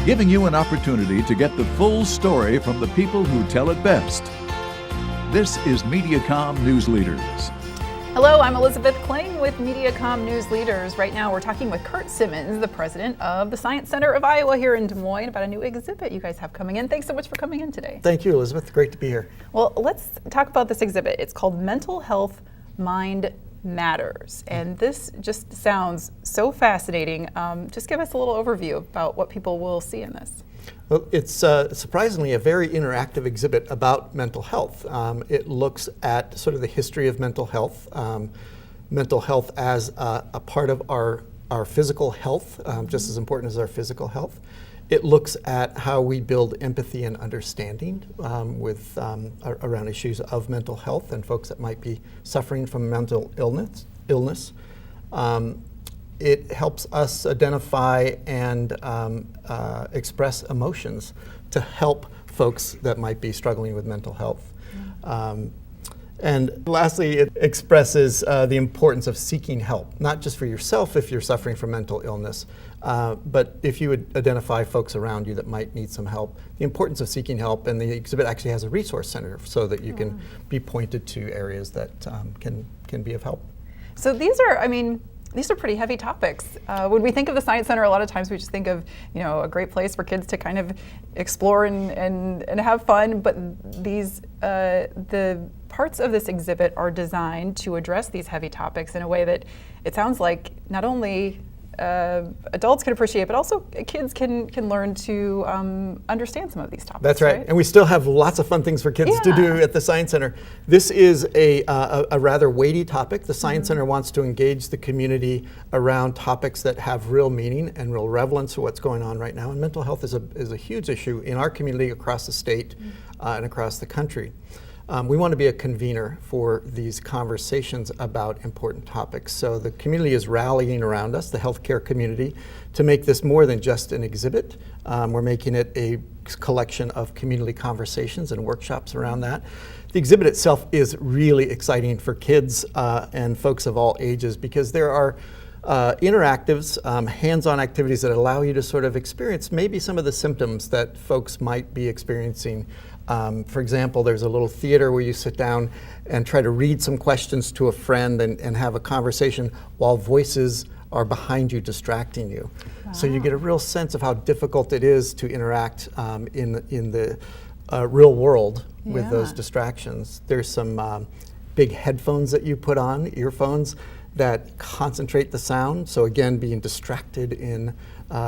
giving you an opportunity to get the full story from the people who tell it best. This is Mediacom News Leaders. Hello, I'm Elizabeth Kling with Mediacom News Leaders. Right now we're talking with Curt Simmons, the president of the Science Center of Iowa here in Des Moines, about a new exhibit you guys have coming in. Thanks so much for coming in today. Thank you, Elizabeth. Great to be here. Well, let's talk about this exhibit. It's called Mental Health Mind Matters, and this just sounds so fascinating. Just give us a little overview about what people will see in this. Well, it's surprisingly a very interactive exhibit about mental health. It looks at sort of the history of mental health as a part of our physical health, just as important as our physical health. It looks at how we build empathy and understanding around issues of mental health and folks that might be suffering from mental illness. It helps us identify and express emotions to help folks that might be struggling with mental health. And lastly, it expresses the importance of seeking help, not just for yourself if you're suffering from mental illness, but if you would identify folks around you that might need some help, the importance of seeking help. And the exhibit actually has a resource center so that you can be pointed to areas that can be of help. So these are pretty heavy topics. When we think of the Science Center, a lot of times we just think of, a great place for kids to kind of explore and have fun, but the parts of this exhibit are designed to address these heavy topics in a way that it sounds like not only adults can appreciate, but also kids can learn to understand some of these topics. That's right. And we still have lots of fun things for kids to do at the Science Center. This is a rather weighty topic. The Science Center wants to engage the community around topics that have real meaning and real relevance to what's going on right now. And mental health is a huge issue in our community, across the state and across the country. We want to be a convener for these conversations about important topics. So the community is rallying around us, the healthcare community, to make this more than just an exhibit. We're making it a collection of community conversations and workshops around that. The exhibit itself is really exciting for kids and folks of all ages because there are interactives, hands-on activities that allow you to sort of experience maybe some of the symptoms that folks might be experiencing. For example, there's a little theater where you sit down and try to read some questions to a friend and have a conversation while voices are behind you distracting you. Wow. So you get a real sense of how difficult it is to interact in the real world with those distractions. There's some big headphones that you put on, earphones, that concentrate the sound. So again, being distracted in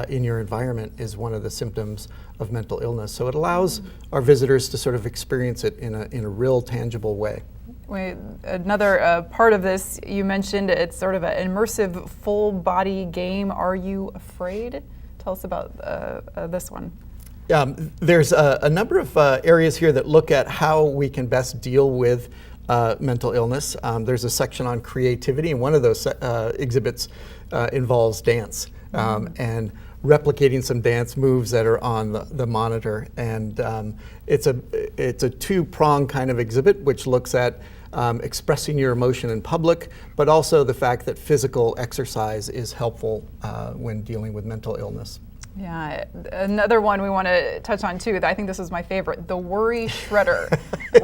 your environment is one of the symptoms of mental illness. So it allows our visitors to sort of experience it in a real tangible way. Another part of this, you mentioned it's sort of an immersive full body game. Are You Afraid? Tell us about this one. There's a number of areas here that look at how we can best deal with mental illness. There's a section on creativity, and one of those exhibits involves dance and replicating some dance moves that are on the monitor. And it's a two-pronged kind of exhibit, which looks at expressing your emotion in public, but also the fact that physical exercise is helpful when dealing with mental illness. Yeah, another one we want to touch on too, I think this is my favorite, the Worry Shredder.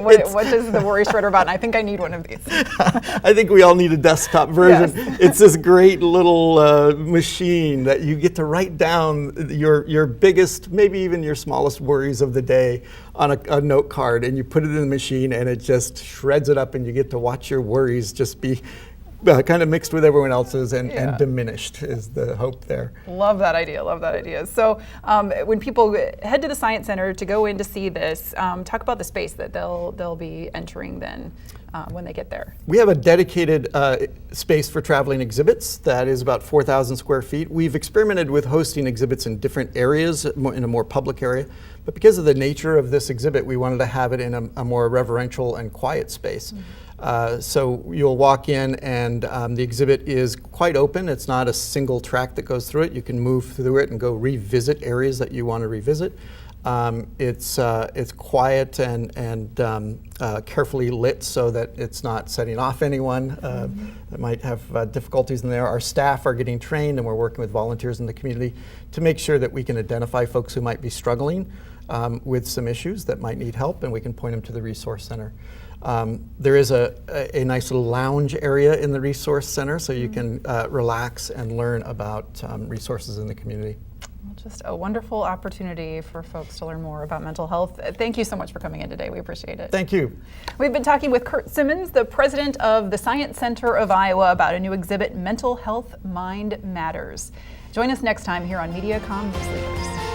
What is the Worry Shredder about? And I think I need one of these. I think we all need a desktop version. Yes. It's this great little machine that you get to write down your biggest, maybe even your smallest worries of the day on a note card, and you put it in the machine and it just shreds it up, and you get to watch your worries just be kind of mixed with everyone else's and diminished is the hope there. Love that idea, love that idea. So when people head to the Science Center to go in to see this, talk about the space that they'll be entering then when they get there. We have a dedicated space for traveling exhibits that is about 4,000 square feet. We've experimented with hosting exhibits in different areas, in a more public area, but because of the nature of this exhibit, we wanted to have it in a more reverential and quiet space. So you'll walk in and the exhibit is quite open. It's not a single track that goes through it. You can move through it and go revisit areas that you want to revisit. It's quiet and carefully lit so that it's not setting off anyone that might have difficulties in there. Our staff are getting trained, and we're working with volunteers in the community to make sure that we can identify folks who might be struggling with some issues that might need help, and we can point them to the Resource Center. There is a nice little lounge area in the Resource Center, so you can relax and learn about resources in the community. Just a wonderful opportunity for folks to learn more about mental health. Thank you so much for coming in today. We appreciate it. Thank you. We've been talking with Curt Simmons, the president of the Science Center of Iowa, about a new exhibit, Mental Health Mind Matters. Join us next time here on Mediacom News Leaders.